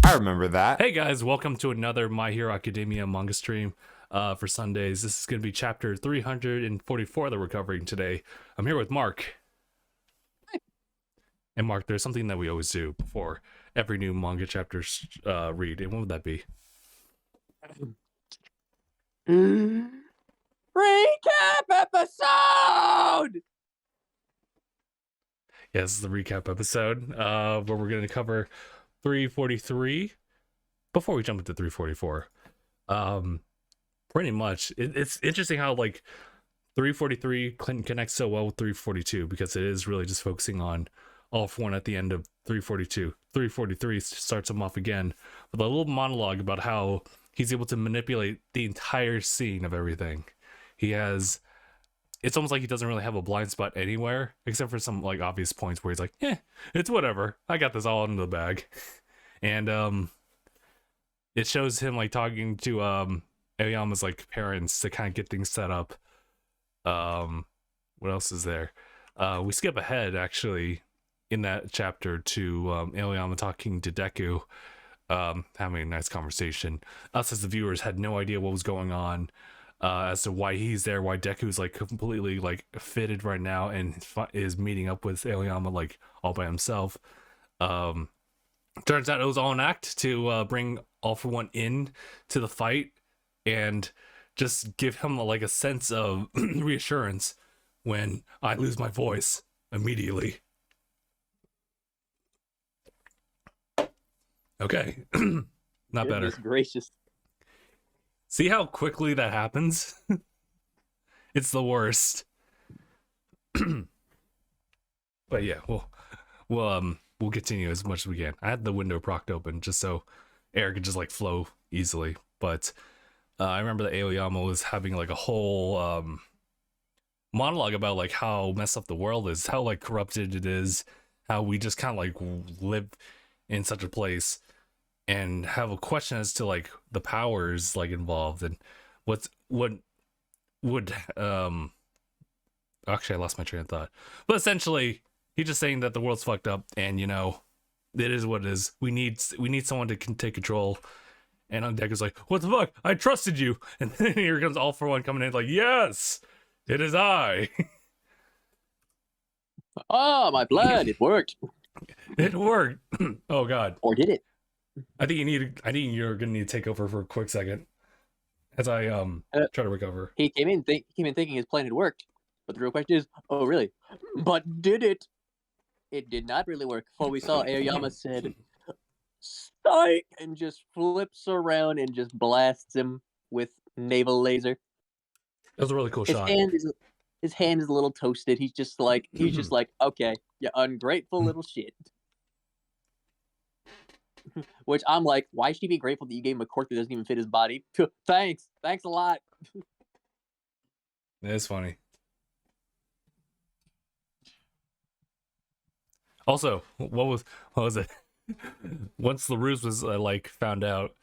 I remember that. Hey guys, welcome to another My Hero Academia manga stream for Sundays. This is going to be chapter 344 that we're covering today. I'm here with Mark. And Mark, there's something that we always do before every new manga chapter read. And what would that be? Recap episode! Yeah, this is the recap episode where we're going to cover 343 before we jump into 344. Pretty much it's interesting how like 343 connects so well with 342 because it is really just focusing on all for one at the end of 342. 343 starts him off again with a little monologue about how he's able to manipulate the entire scene of everything. It's almost like he doesn't really have a blind spot anywhere except for some like obvious points where he's like, it's whatever, I got this all in the bag. And it shows him like talking to Aoyama's like parents to kind of get things set up. What else is there? We skip ahead actually in that chapter to Aoyama talking to Deku, having a nice conversation. Us as the viewers had no idea what was going on as to why he's there, why Deku's like completely like fitted right now and is meeting up with Aoyama like all by himself. Turns out it was all an act to bring All For One in to the fight and just give him like a sense of reassurance when I lose my voice immediately. Okay. Not Goodness better. gracious. See how quickly that happens? It's the worst. But yeah, we'll continue as much as we can. I had the window propped open just so air could just like flow easily. But I remember that Aoyama was having like a whole monologue about like how messed up the world is, how like corrupted it is, how we just kind of like live in such a place and have a question as to like the powers like involved and what would actually I lost my train of thought. But essentially he's just saying that the world's fucked up and you know it is what it is. We need someone to take control. And Deku's like, what the fuck? I trusted you. And then here comes All For One coming in like, yes, it is I. Oh, my blood, it worked. It worked. Oh god. Or did it? I think you're gonna need to take over for a quick second as I try to recover. He came in thinking his plan had worked. But the real question is, oh really? But did it? It did not really work. For we saw Aoyama said, "Psych!" and just flips around and just blasts him with naval laser. That was a really cool shot. His hand is a little toasted. He's just like, okay, you ungrateful little shit. Which I'm like, why should he be grateful that you gave him a quirk that doesn't even fit his body? Thanks a lot. It's funny. Also, what was it? Once LaRuse was like found out,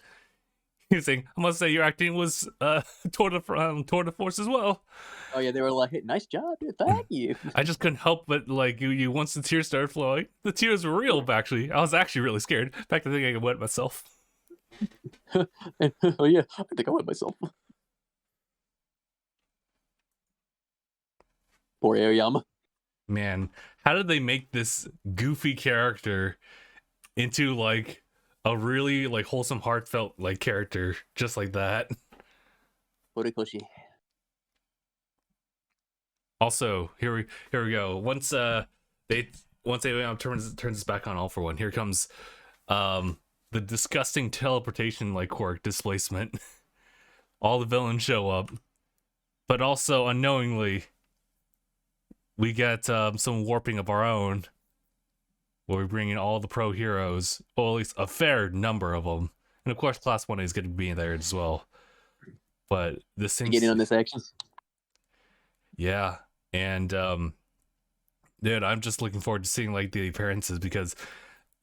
he was saying, "I must say your acting was tour de force as well." Oh yeah, they were like, hey, "Nice job, dude. Thank you." I just couldn't help but like you. Once the tears started flowing, the tears were real. Actually, I was actually really scared. In fact, I think I could wet myself. Oh yeah, I think I wet myself. Poor Aoyama. Man, how did they make this goofy character into like a really like wholesome, heartfelt like character just like that? Horikoshi. Also, here we go. Once Aoyama turns this back on All For One, here comes the disgusting teleportation like quirk displacement. All the villains show up, but also unknowingly we get some warping of our own where we bring in all the pro heroes, or at least a fair number of them, and of course Class 1A is going to be there as well. But this thing Getting on this action. Yeah, and dude, I'm just looking forward to seeing like the appearances because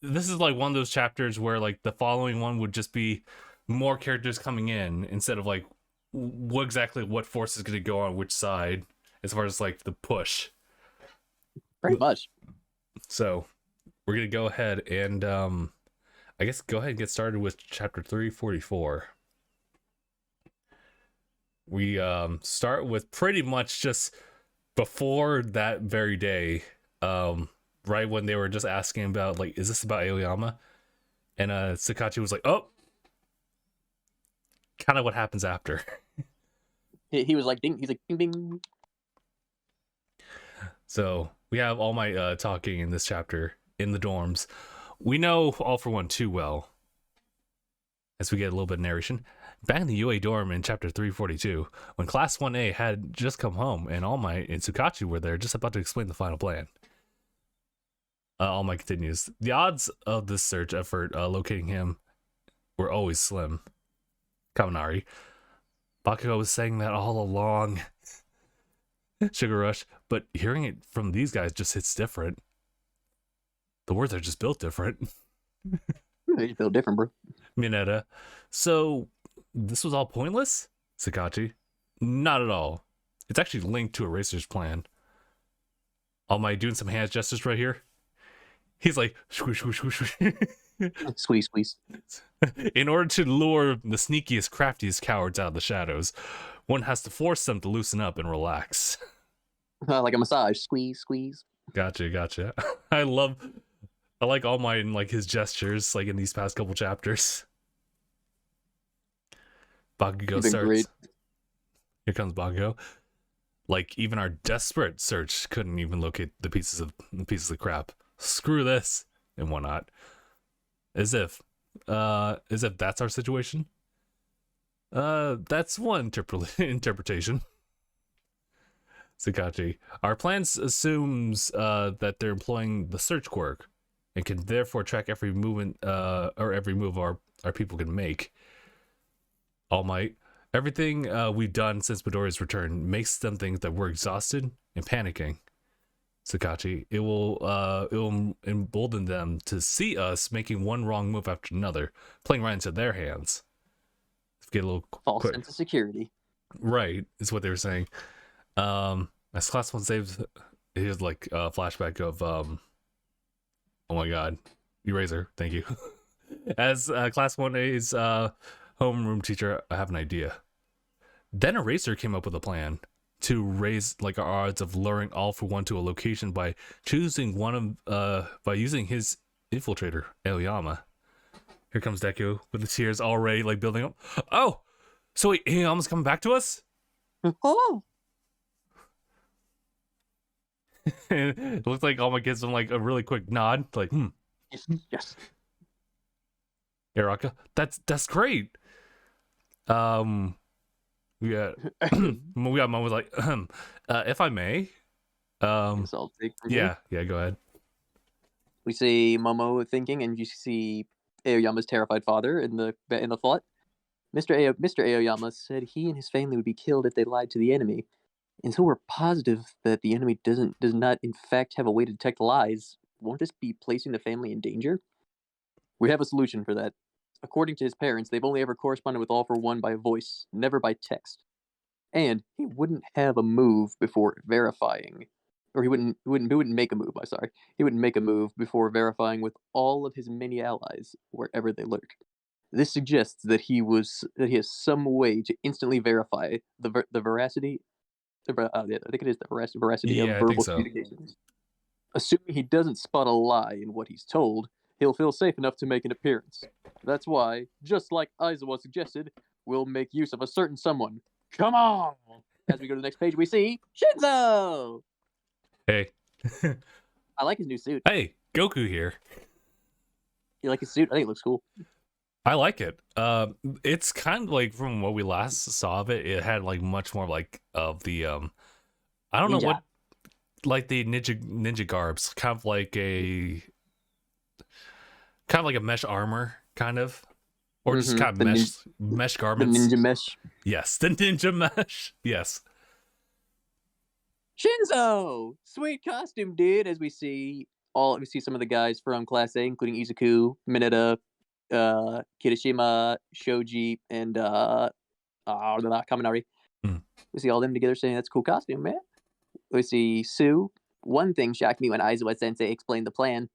this is like one of those chapters where like the following one would just be more characters coming in instead of like what force is going to go on which side as far as like the push. Pretty much. So we're gonna go ahead and I guess go ahead and get started with chapter 344. We start with pretty much just before that very day, right when they were just asking about, like, is this about Aoyama? And Sakachi was like, oh, kind of what happens after. He was like, ding. He's like, ding, ding. So we have All Might talking in this chapter in the dorms. We know All for One too well, as we get a little bit of narration. Back in the UA dorm in chapter 342, when Class 1A had just come home and All Might and Tsukachi were there just about to explain the final plan. All Might continues. The odds of this search effort locating him were always slim. Kaminari. Bakugo was saying that all along. Sugar Rush, but hearing it from these guys just hits different. The words are just built different. They feel different, bro. Mineta. So, this was all pointless? Sakachi. Not at all. It's actually linked to Eraser's plan. All Might doing some hand gestures right here. He's like, squish, squish, squish. Squeeze, squeeze. In order to lure the sneakiest, craftiest cowards out of the shadows, one has to force them to loosen up and relax. Like a massage. Squeeze, squeeze. Gotcha. I like All Might and like his gestures, like in these past couple chapters. Bakugo starts. Great. Here comes Bakugo. Like even our desperate search couldn't even locate the pieces of crap. Screw this and whatnot. As if that's our situation. That's one interpretation. Sakachi. Our plans assumes that they're employing the search quirk and can therefore track every movement or every move our people can make. All Might. Everything we've done since Midoriya's return makes them think that we're exhausted and panicking. Sakachi. It will embolden them to see us making one wrong move after another, playing right into their hands. Get a little false sense of security. Right, is what they were saying. As Class 1 saves, here's like a flashback of oh my god, Eraser, thank you. As Class 1A's homeroom teacher, I have an idea. Then Eraser came up with a plan to raise like our odds of luring All for One to a location by choosing by using his infiltrator, Aoyama. Here comes Deku with the tears already like building up. Oh, so wait, Aoyama's coming back to us? Oh. It looks like All Might gives him like a really quick nod, like Yes. Araka, that's great. We got Mom was like, if I may, yeah, go ahead. We see Momo thinking, and you see Aoyama's terrified father in the thought. Mr. Aoyama said he and his family would be killed if they lied to the enemy. And so we're positive that the enemy does not in fact have a way to detect lies. Won't this be placing the family in danger? We have a solution for that. According to his parents, they've only ever corresponded with All for One by voice, never by text. And he wouldn't have a move before verifying. Or he wouldn't make a move, He wouldn't make a move before verifying with all of his many allies, wherever they lurk. This suggests that he has some way to instantly verify the veracity. I think it is the veracity of verbal communications. Assuming he doesn't spot a lie in what he's told, he'll feel safe enough to make an appearance. That's why, just like Aizawa suggested, we'll make use of a certain someone. Come on! As we go to the next page, we see Shinzo! Hey. I like his new suit. Hey, Goku here. You like his suit? I think it looks cool. I like it. It's kind of like from what we last saw of it. It had like much more like of the I don't know what, like the ninja garbs, kind of like a mesh armor, kind of, or just kind of mesh garments. The ninja mesh. Yes, the ninja mesh. Yes. Shinzo, sweet costume, dude. As we see some of the guys from Class A, including Izuku, Mineta, Kirishima, Shoji, and Kaminari. We see all them together saying that's a cool costume, man. We see Sue. One thing shocked me when Aizawa Sensei explained the plan.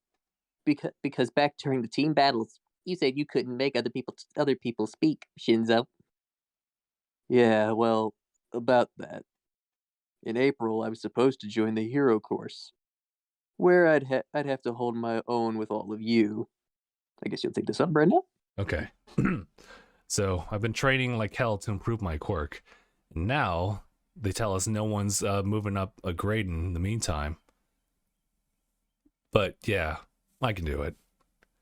Because back during the team battles, You said you couldn't make other people speak, Shinzo. Yeah, well, about that. In April, I was supposed to join the hero course, where I'd have to hold my own with all of you. I guess you'll take this up, Brenda. Okay. So I've been training like hell to improve my quirk. And now they tell us no one's moving up a grade in the meantime. But yeah, I can do it.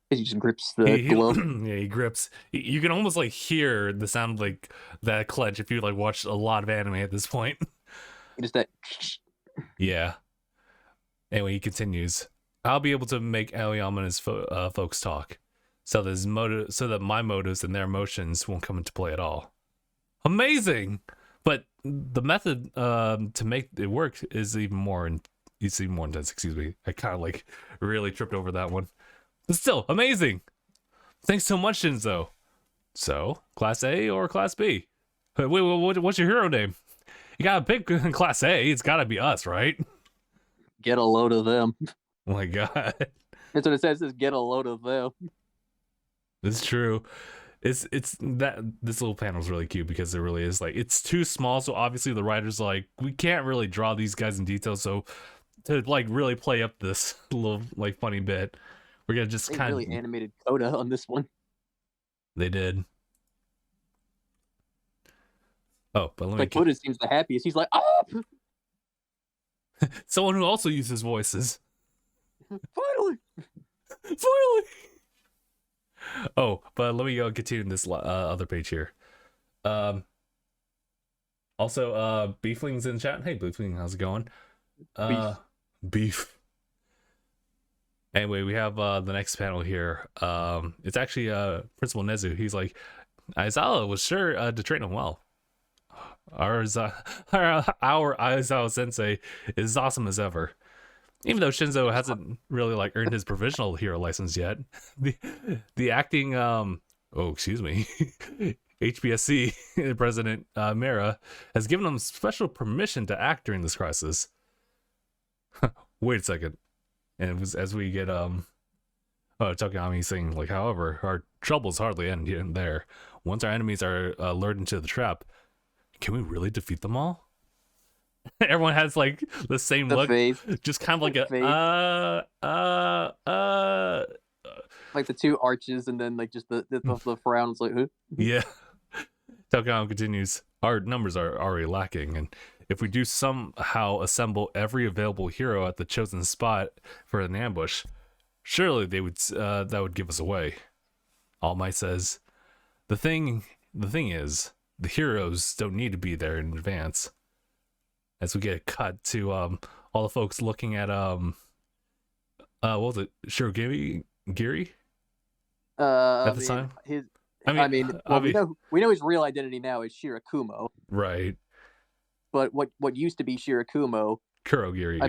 He just grips the glove. Yeah, he grips. You can almost like hear the sound of, like that clench if you like watched a lot of anime at this point. Just that. Yeah. Anyway, he continues. I'll be able to make Aoyama and his folks talk, so that my motives and their emotions won't come into play at all. Amazing, but the method to make it work is even more intense. Excuse me, I kind of like really tripped over that one, but still amazing. Thanks so much, Shinzo. So, Class A or Class B? Wait, what's your hero name? You gotta pick Class A. It's gotta be us, right? Get a load of them. Oh my god. That's what it says. Is get a load of them. It's true. It's that this little panel is really cute because it really is like it's too small. So obviously the writers like we can't really draw these guys in detail. So to like really play up this little like funny bit, we're gonna just kind of really animated Coda on this one. They did. Oh, but let me. Coda seems the happiest. He's like, oh, someone who also uses voices. finally. Oh, but let me continue this other page here. Also, Beefling's in chat. Hey, Beefling, how's it going? Beef. Anyway, we have the next panel here. It's actually Principal Nezu. He's like, Aizawa was sure to train him well. Our Aizawa sensei is as awesome as ever. Even though Shinzo hasn't really like earned his provisional hero license yet, the acting HBSC President Mera has given him special permission to act during this crisis. Wait a second, and it was as we get Takami saying like, however, our troubles hardly end there. Once our enemies are lured into the trap, can we really defeat them all? Everyone has like the same look, just kind of like like the two arches, and then like just the frown. It's like, huh? Yeah. Takao continues. Our numbers are already lacking, and if we do somehow assemble every available hero at the chosen spot for an ambush, surely they would that would give us away. All Might says, the thing is, the heroes don't need to be there in advance. As we get cut to all the folks looking at what was it, Shirogiri at the time? We know his real identity now is Shirakumo, right? But what used to be Shirakumo, Kurogiri, I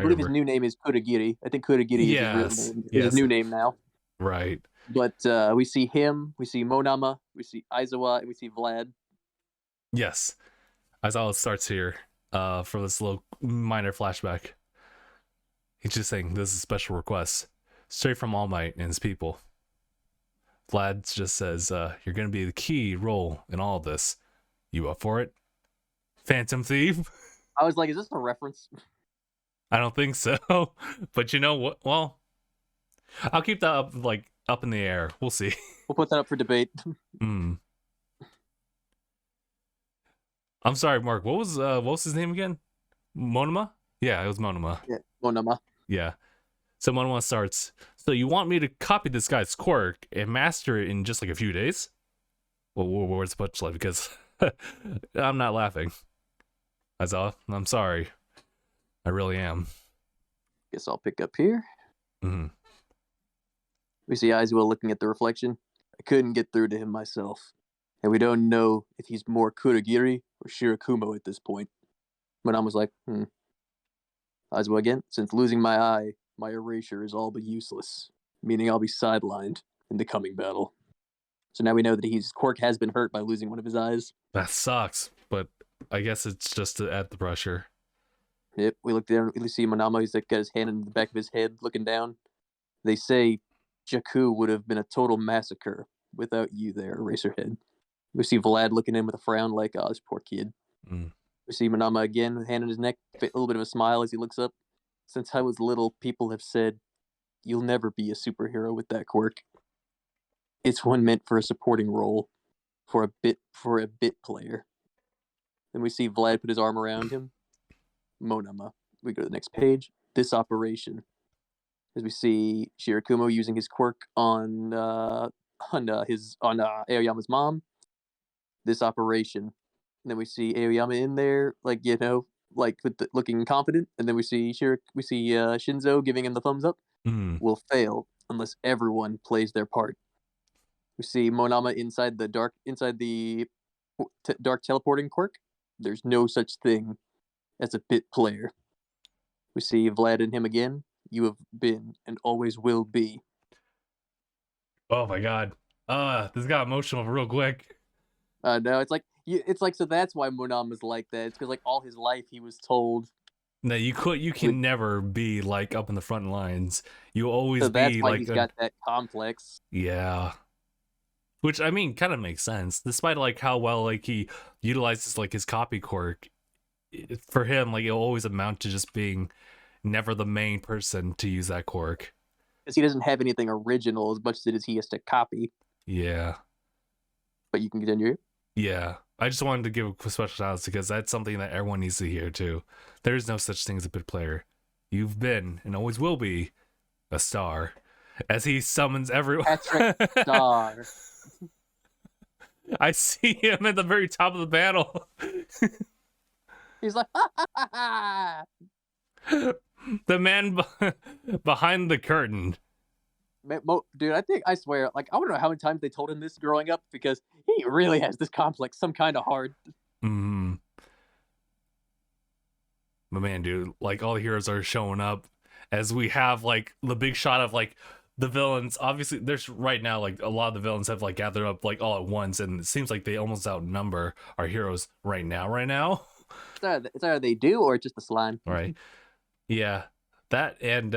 believe his new name is Kurogiri. I think Kurogiri is his real name. Is his new name now, right? But we see him, we see Monama, we see Aizawa, and we see Vlad. Yes, Aizawa starts here. For this little minor flashback, he's just saying this is a special request straight from All Might and his people. Vlad just says, you're gonna be the key role in all of this. You up for it? Phantom Thief? I was like, is this a reference? I don't think so. But you know what? Well, I'll keep that up in the air. We'll see. We'll put that up for debate. I'm sorry, Mark. What was his name again? Monoma? Yeah, it was Monoma. Yeah, Monoma. Yeah. So Monoma starts. So you want me to copy this guy's quirk and master it in just like a few days? Well, where's the punchline? Because I'm not laughing. That's all. I'm sorry. I really am. Guess I'll pick up here. Mm-hmm. We see Aizawa looking at the reflection. I couldn't get through to him myself. And we don't know if he's more Kurogiri or Shirakumo at this point. Monama was like, Aizawa again, since losing my eye, my erasure is all but useless, meaning I'll be sidelined in the coming battle. So now we know that his quirk has been hurt by losing one of his eyes. That sucks, but I guess it's just to add the pressure. Yep, we look down, we see Monama, he's like got his hand in the back of his head, looking down. They say Jakku would have been a total massacre without you there, Eraserhead. We see Vlad looking in with a frown like, oh, this poor kid. Mm. We see Manama again with hand on his neck, a little bit of a smile as he looks up. Since I was little, people have said, you'll never be a superhero with that quirk. It's one meant for a supporting role, for a bit player. Then we see Vlad put his arm around him. Monama. We go to the next page. This operation. As we see Shirakumo using his quirk on Aoyama's mom. This operation. And then we see Aoyama in there, like, looking confident. And then we see Shinzo giving him the thumbs up. Will fail unless everyone plays their part. We see Monama inside the dark teleporting quirk. There's no such thing as a bit player. We see Vlad and him again. You have been and always will be. Oh my god. This got emotional real quick. No, it's like so that's why Monama's like that. It's because like all his life he was told. No, you can never be like up in the front lines. You always so that's be why like he's got that complex. Yeah. Which I mean kind of makes sense, despite like how well like he utilizes like his copy quirk. For him, like it'll always amount to just being never the main person to use that quirk. Because he doesn't have anything original as much as he has to copy. Yeah. But you can continue. Yeah. I just wanted to give a special shout out because that's something that everyone needs to hear too. There's no such thing as a bit player. You've been and always will be a star. As he summons everyone. Patrick Star. I see him at the very top of the panel. He's like, ha, ha, ha, ha. The man behind the curtain. Dude, I swear, like, I don't know how many times they told him this growing up because he really has this complex some kind of hard. Mm-hmm. But man, dude, like all the heroes are showing up as we have like the big shot of like the villains. Obviously, there's right now like a lot of the villains have like gathered up like all at once, and it seems like they almost outnumber our heroes right now. It's either they do or just the slime. Right. Yeah. That and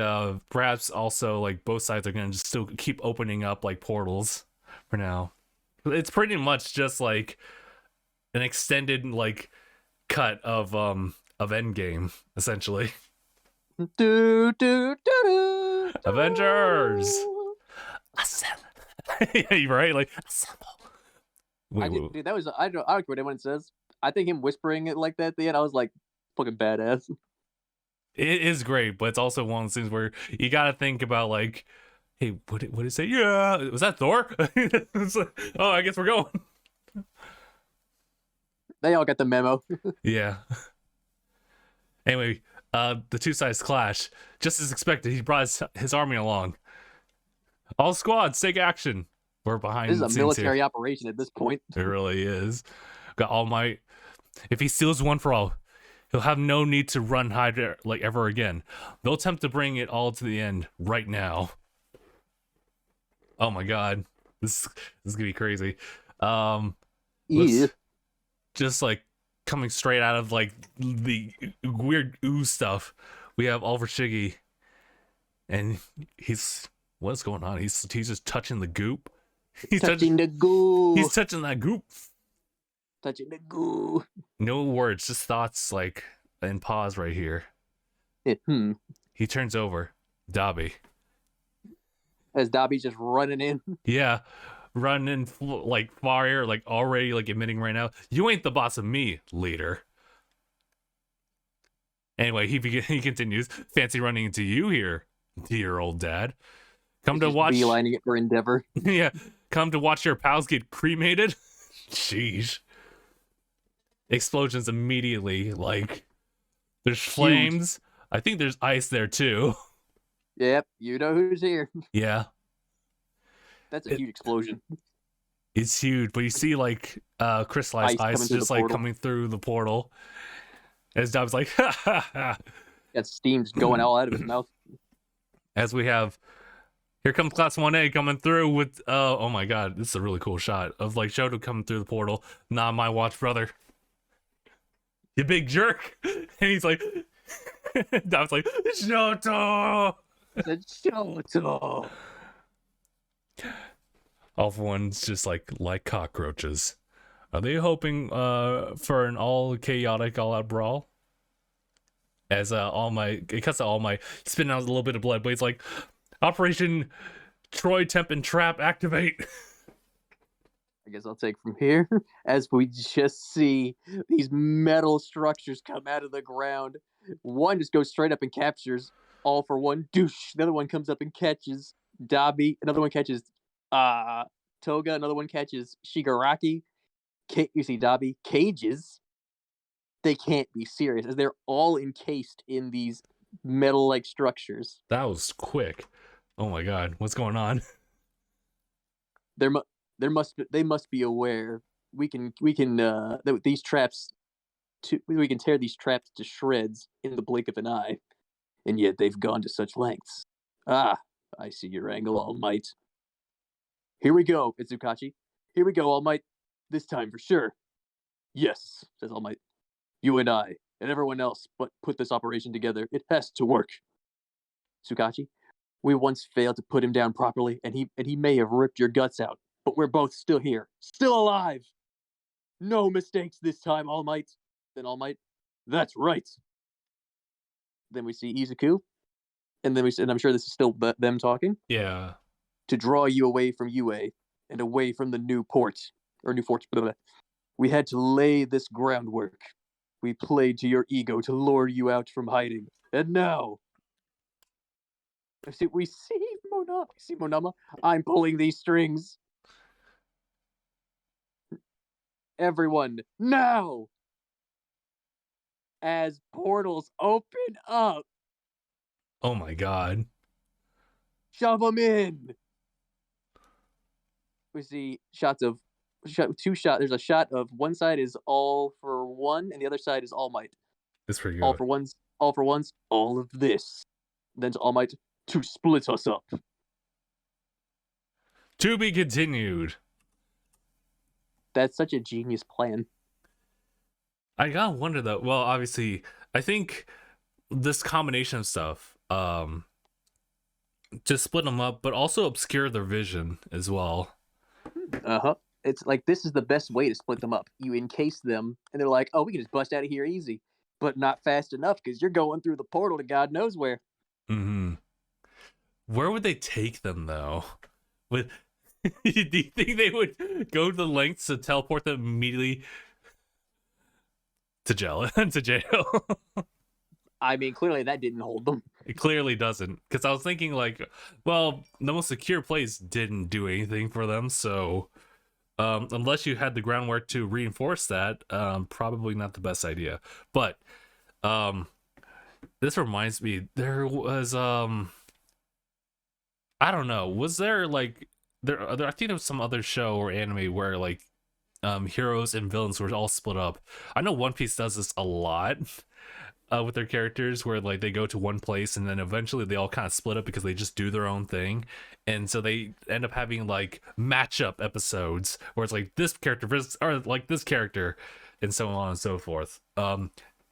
perhaps also like both sides are gonna just still keep opening up like portals for now. It's pretty much just like an extended like cut of Endgame, essentially. Avengers! Assemble. Yeah, you're right, like assemble. Dude, that was I don't care what anyone says. I think him whispering it like that at the end, I was like fucking badass. It is great, but it's also one of those things where you gotta think about like, hey, what did it say? Yeah, was that Thor? Oh, I guess we're going. They all get the memo. Yeah. Anyway, the two sides clash. Just as expected, he brought his army along. All squads, take action. We're behind. This is a military operation at this point. It really is. Got All Might. If he steals one for all, he'll have no need to run hide like ever again. They'll attempt to bring it all to the end right now. Oh my god, this is gonna be crazy. Yeah. Just like coming straight out of like the weird ooze stuff, we have Oliver Shiggy, and what's going on? He's just touching the goop. He's touching the goo. He's touching that goop. Touching the goo. No words, just thoughts like in pause right here. He turns over. Dobby. As Dobby's just running in. Yeah. Running like fire, like already like emitting right now. You ain't the boss of me, leader. Anyway, he continues. Fancy running into you here, dear old dad. Come to watch. Beelining it for Endeavor. Yeah. Come to watch your pals get cremated. Sheesh. Explosions immediately, like there's flames. I think there's ice there too. Yep, you know who's here. Yeah. That's a huge explosion. It's huge, but you see like crystallized ice just like coming through the portal. As Dob's like, ha ha ha. That steam's going all out of his mouth. As we have, here comes Class 1A coming through with, oh my god, this is a really cool shot of like Shoto coming through the portal. Not my watch, brother. You big jerk. And he's like, Dob's like, Shoto. Shoto. All for One's just like cockroaches. Are they hoping for an all chaotic, all out brawl? As All Might, it cuts to All Might spitting out a little bit of blood, but he's like, Operation Troy Temp and Trap activate. I guess I'll take from here as we just see these metal structures come out of the ground. One just goes straight up and captures All for One. Douche. The other one comes up and catches Dabi. Another one catches Toga. Another one catches Shigaraki. You see Dabi cages. They can't be serious as they're all encased in these metal-like structures. That was quick. Oh my god, what's going on? They must be aware. We can these traps we can tear these traps to shreds in the blink of an eye, and yet they've gone to such lengths. Ah, I see your angle, All Might. Here we go, Itsukachi. Here we go, All Might. This time for sure. Yes, says All Might. You and I, and everyone else, but put this operation together. It has to work. Tsukachi, we once failed to put him down properly, and he may have ripped your guts out, but we're both still here, still alive. No mistakes this time, All Might. Then All Might, that's right. Then we see Izuku, and I'm sure this is still them talking. Yeah. To draw you away from UA and away from the new port, or new fort. Blah, blah, blah. We had to lay this groundwork. We played to your ego to lure you out from hiding. And now, we see Monama. I'm pulling these strings. Everyone, now! As portals open up. Oh my god. Shove them in. We see two shots. There's a shot of one side is All for One, and the other side is All Might. That's pretty good. All for One's, all of this. Then to All Might to split us up. To be continued. That's such a genius plan. I gotta wonder though. Well, obviously, I think this combination of stuff, to split them up, but also obscure their vision as well. It's like this is the best way to split them up. You encase them, and they're like, "Oh, we can just bust out of here easy," but not fast enough because you're going through the portal to God knows where. Mm-hmm. Where would they take them though? Do you think they would go to the lengths to teleport them immediately to jail? To jail. I mean, clearly that didn't hold them. It clearly doesn't, because I was thinking like, well, the most secure place didn't do anything for them, so unless you had the groundwork to reinforce that, probably not the best idea. But this reminds me, there was I don't know, was there like I think there was some other show or anime where like heroes and villains were all split up. I know One Piece does this a lot. With their characters, where like they go to one place and then eventually they all kind of split up because they just do their own thing, and so they end up having like matchup episodes where it's like this character versus, or like this character, and so on and so forth. I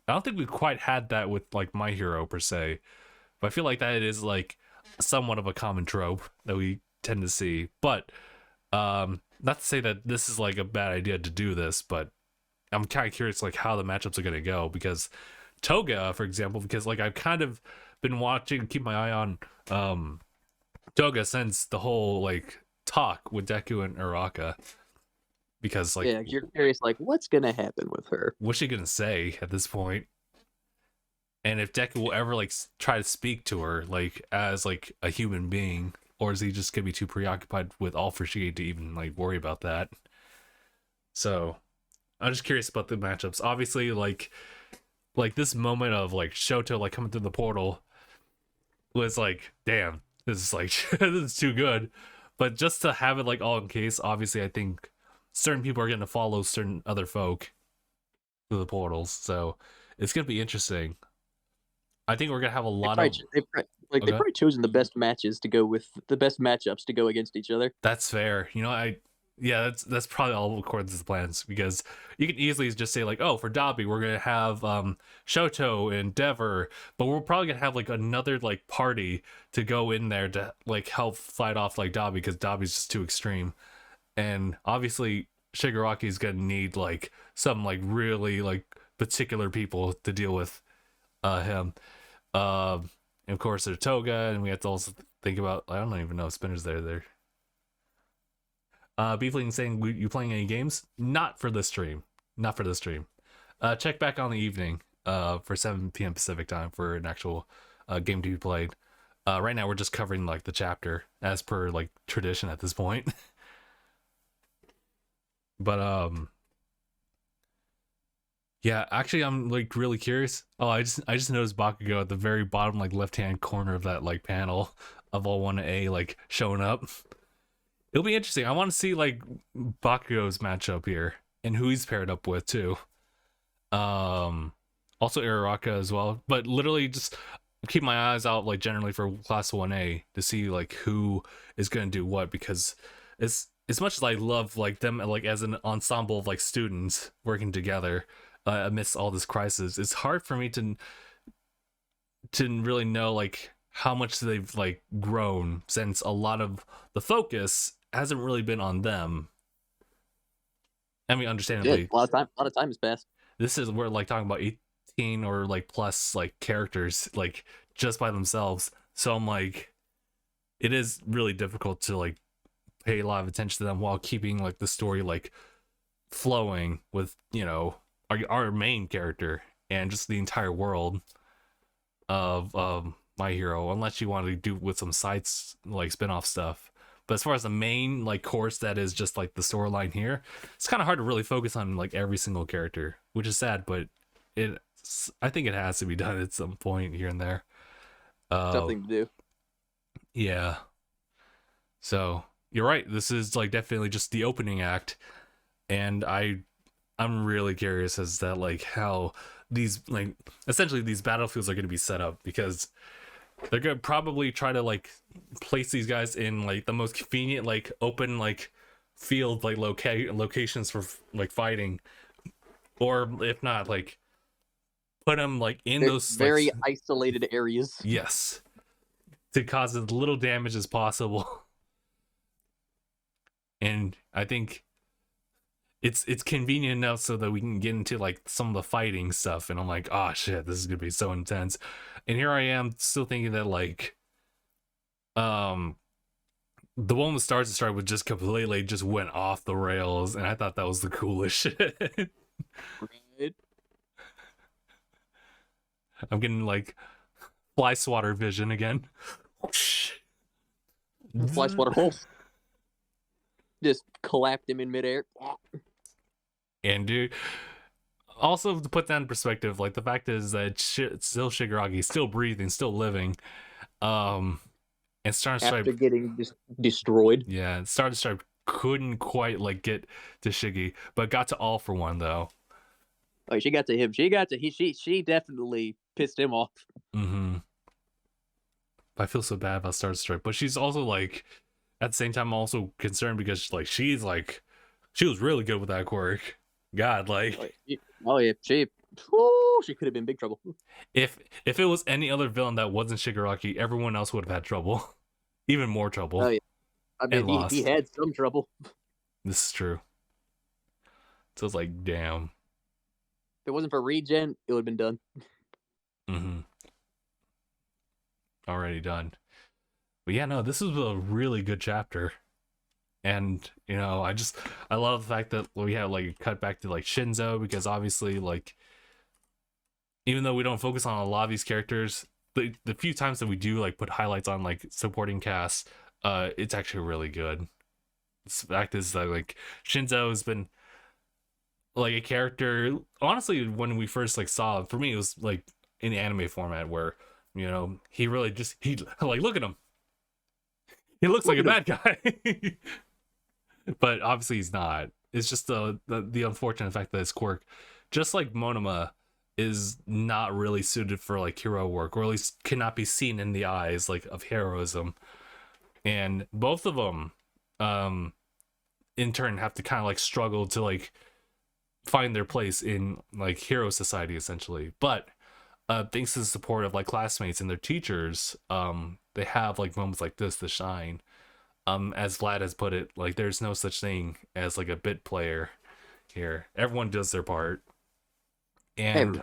don't think we quite had that with like My Hero per se, but I feel like that is like somewhat of a common trope that we tend to see. But not to say that this is like a bad idea to do this, but I'm kind of curious like how the matchups are going to go, because Toga, for example, because like I've kind of been watching, keep my eye on Toga since the whole like talk with Deku and Uraka, because like, yeah, you're curious like what's gonna happen with her, what's she gonna say at this point, and if Deku will ever like try to speak to her like as like a human being, or is he just gonna be too preoccupied with All for She to even like worry about that? So I'm just curious about the matchups. Obviously, like this moment of like Shoto like coming through the portal was like, damn, this is like this is too good. But just to have it like all in case, obviously I think certain people are going to follow certain other folk through the portals, so it's gonna be interesting. I think we're gonna have a lot of they've probably chosen the best matches to go with, the best matchups to go against each other. That's fair. You know, Yeah, that's probably all according to the plans, because you can easily just say like, oh, for Dobby we're gonna have Shoto and Dever, but we're probably gonna have like another like party to go in there to like help fight off like Dobby, because Dobby's just too extreme. And obviously Shigaraki's gonna need like some like really like particular people to deal with him. And of course there's Toga, and we have to also think about, I don't even know if Spinner's there. Beefling saying, you playing any games? Not for this stream. Not for this stream. Check back on the evening for 7 p.m. Pacific time for an actual game to be played. Right now we're just covering like the chapter as per like tradition at this point. But yeah, actually I'm like really curious. Oh, I just noticed Bakugo at the very bottom like left hand corner of that like panel of all 1A like showing up. It'll be interesting. I want to see like Bakugo's matchup here and who he's paired up with too. Also Uraraka as well. But literally just keep my eyes out like generally for class 1A to see like who is gonna do what, because as much as I love like them like as an ensemble of like students working together amidst all this crisis, it's hard for me to really know like how much they've like grown, since a lot of the focus hasn't really been on them. I mean, understandably, a lot of time has passed. this is, we're like talking about 18 or like plus like characters like just by themselves. So I'm like, it is really difficult to like pay a lot of attention to them while keeping like the story like flowing with, you know, our main character and just the entire world of My Hero, unless you want to do with some sites like spin-off stuff. But as far as the main like course that is just like the storyline here, it's kind of hard to really focus on like every single character, which is sad, but I think it has to be done at some point here and there. Something to do. Yeah. So you're right. This is like definitely just the opening act, and I'm really curious as to like how these like essentially these battlefields are going to be set up, because they're gonna probably try to like place these guys in like the most convenient like open like field like locations for like fighting, or if not like put them like in those very like, isolated areas. yes, to cause as little damage as possible. And I think it's convenient enough so that we can get into like some of the fighting stuff, and I'm like, oh shit, this is gonna be so intense. And here I am still thinking that like the one with Stars to Strike with just completely just went off the rails, and I thought that was the coolest shit. Right? I'm getting like fly swatter vision again. Fly swatter hole. Just clapped him in midair. And dude, also to put that in perspective, like the fact is that still Shigaraki, still breathing, still living, and Star Stripe after getting just destroyed. Yeah, Star Stripe couldn't quite like get to Shiggy, but got to All for One though. Oh, she got to him. She definitely pissed him off. Mm-hmm. I feel so bad about Star Stripe, but she's also like, at the same time, also concerned because like she was really good with that quirk. God, like, oh yeah, she could have been big trouble. If it was any other villain that wasn't Shigaraki, everyone else would have had trouble, even more trouble. Oh yeah, I mean he had some trouble. This is true. So it's like, damn. If it wasn't for regen, it would have been done. Mm-hmm. Already done. But yeah, no, this is a really good chapter. And you know, I love the fact that we have like cut back to like Shinzo, because obviously like even though we don't focus on a lot of these characters, the few times that we do like put highlights on like supporting cast, it's actually really good. The fact is that like Shinzo has been like a character, honestly, when we first like saw him, for me it was like in the anime format where, you know, he really just he like, look at him, he looks like a bad guy. But obviously he's not. It's just the unfortunate fact that his quirk, just like Monoma, is not really suited for like hero work, or at least cannot be seen in the eyes like of heroism. And both of them in turn have to kind of like struggle to like find their place in like hero society essentially. But thanks to the support of like classmates and their teachers, they have like moments like this to shine. As Vlad has put it, like there's no such thing as like a bit player here. Everyone does their part. And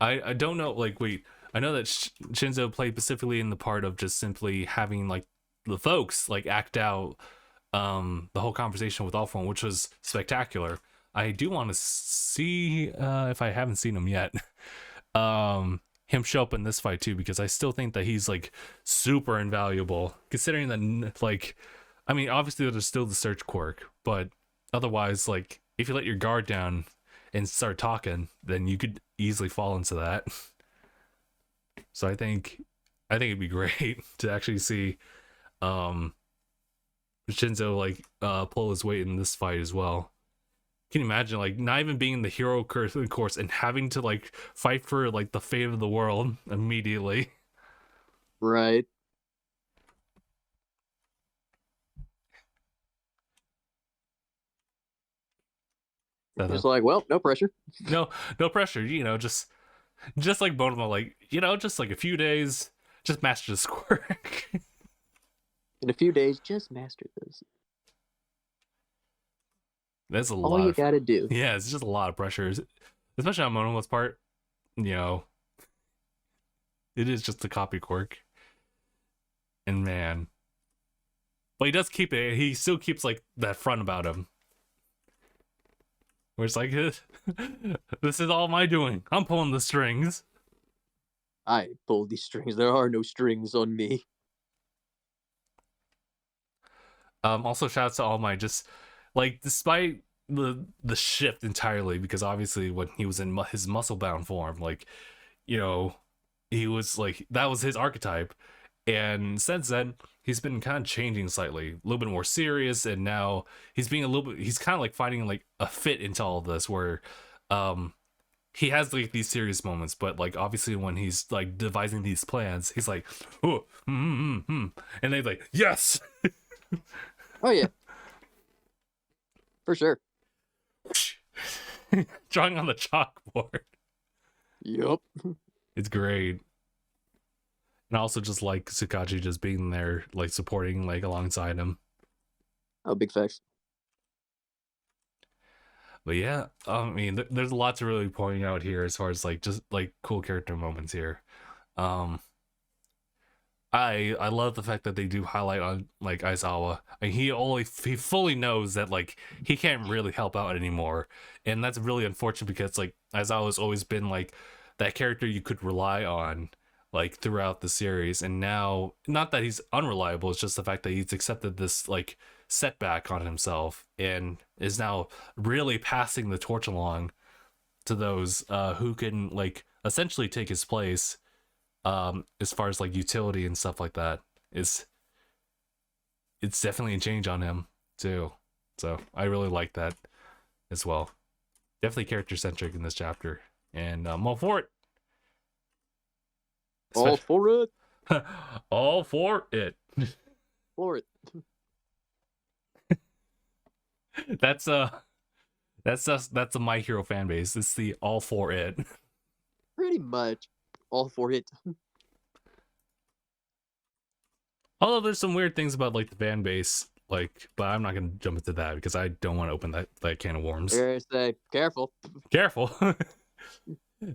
Everybody. I don't know, like, wait, I know that Shinzo played specifically in the part of just simply having like the folks like act out the whole conversation with All For One, which was spectacular. I do want to see if I haven't seen him yet, him show up in this fight too, because I still think that he's like super invaluable, considering that like, I mean, obviously there's still the search quirk, but otherwise, like, if you let your guard down and start talking, then you could easily fall into that. So I think it'd be great to actually see Shinzo like pull his weight in this fight as well. Can you imagine like not even being in the hero course and having to like fight for like the fate of the world immediately? Right. Just like, well, no pressure. No pressure, you know, just like Bonoma, like, you know, just like a few days, just master this quirk. In a few days, just master this. That's all you gotta do. Yeah, it's just a lot of pressure, especially on Monoma's part. You know, it is just a copy quirk, and man, but he does keep it. He still keeps like that front about him, where it's like, this is all my doing. I'm pulling the strings. I pull these strings. There are no strings on me. Also, shouts to All Might. Just like, despite the shift entirely, because obviously when he was in his muscle bound form, like, you know, he was like, that was his archetype, and since then he's been kind of changing slightly, a little bit more serious, and now he's being a little bit, he's kind of like finding like a fit into all of this, where he has like these serious moments, but like obviously when he's like devising these plans, he's like, oh, and they're like, yes. Oh yeah, for sure. Drawing on the chalkboard. Yup. It's great. And I also just like Tsukachi just being there, like supporting, like alongside him. Oh, big facts. But yeah, I mean, there's a lot to really point out here as far as like just like cool character moments here. I love the fact that they do highlight on like Aizawa, and he fully knows that like he can't really help out anymore, and that's really unfortunate because like Aizawa's always been like that character you could rely on like throughout the series, and now not that he's unreliable, it's just the fact that he's accepted this like setback on himself and is now really passing the torch along to those who can like essentially take his place. As far as like utility and stuff like that, it's definitely a change on him too, so I really like that as well. Definitely character centric in this chapter, and I'm all for it. All for it. All for it. For it. That's a My Hero fan base. It's the all for it. Pretty much. All for it. Although there's some weird things about like the fan base, like, but I'm not gonna jump into that because I don't want to open that can of worms. I say, careful. Careful.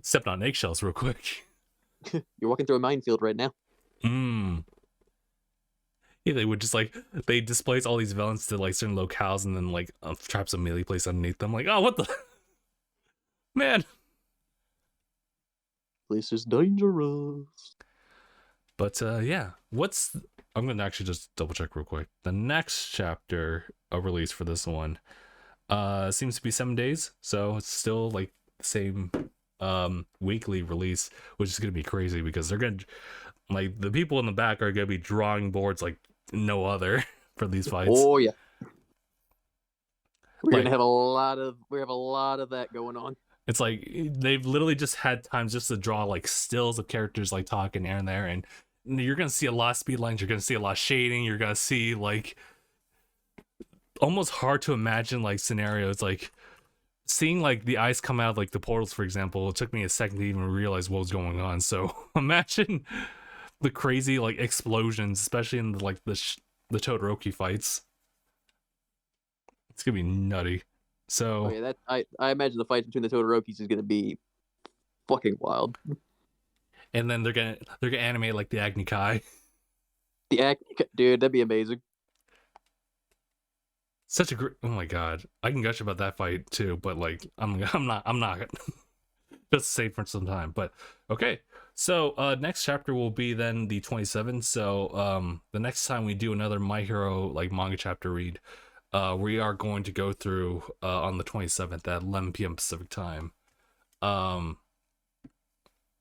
Stepped on eggshells real quick. You're walking through a minefield right now. Yeah, they would just like, they displace all these villains to like certain locales and then like traps a melee place underneath them. Like, oh, what the man. This is dangerous. But yeah, I'm gonna actually just double check real quick. The next chapter of release for this one seems to be 7 days, so it's still like the same weekly release, which is gonna be crazy because they're gonna, like, the people in the back are gonna be drawing boards like no other for these fights. Oh yeah, we're gonna have a lot of that going on. It's like they've literally just had times just to draw like stills of characters like talking here and there, and you're gonna see a lot of speed lines, you're gonna see a lot of shading, you're gonna see like almost hard to imagine like scenarios like seeing like the ice come out of like the portals, for example. It took me a second to even realize what was going on. So imagine the crazy like explosions, especially in like the Todoroki fights. It's gonna be nutty. So Okay, that I imagine the fight between the Todorokis is gonna be fucking wild. and then they're gonna animate like the Agni Kai. The act, dude, that'd be amazing. Such a great, oh my god, I can gush about that fight too, but like I'm not just save for some time. But okay, so next chapter will be then the 27th. So the next time we do another My Hero like manga chapter read, we are going to go through on the 27th at 11 p.m. Pacific time. But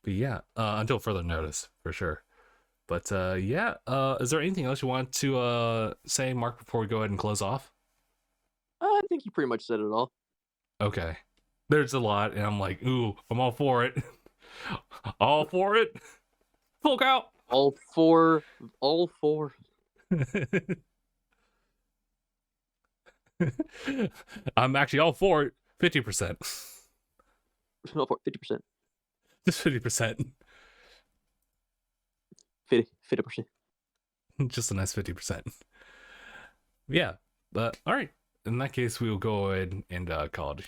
yeah, until further notice for sure. But yeah, is there anything else you want to say, Mark, before we go ahead and close off? I think you pretty much said it all. Okay. There's a lot, and I'm like, ooh, I'm all for it. All for it. Full out. All four. I'm actually all for it. 50%. All for 50%. Just 50%. 50%. Just a nice 50%. Yeah. But all right. In that case, we will go ahead and call it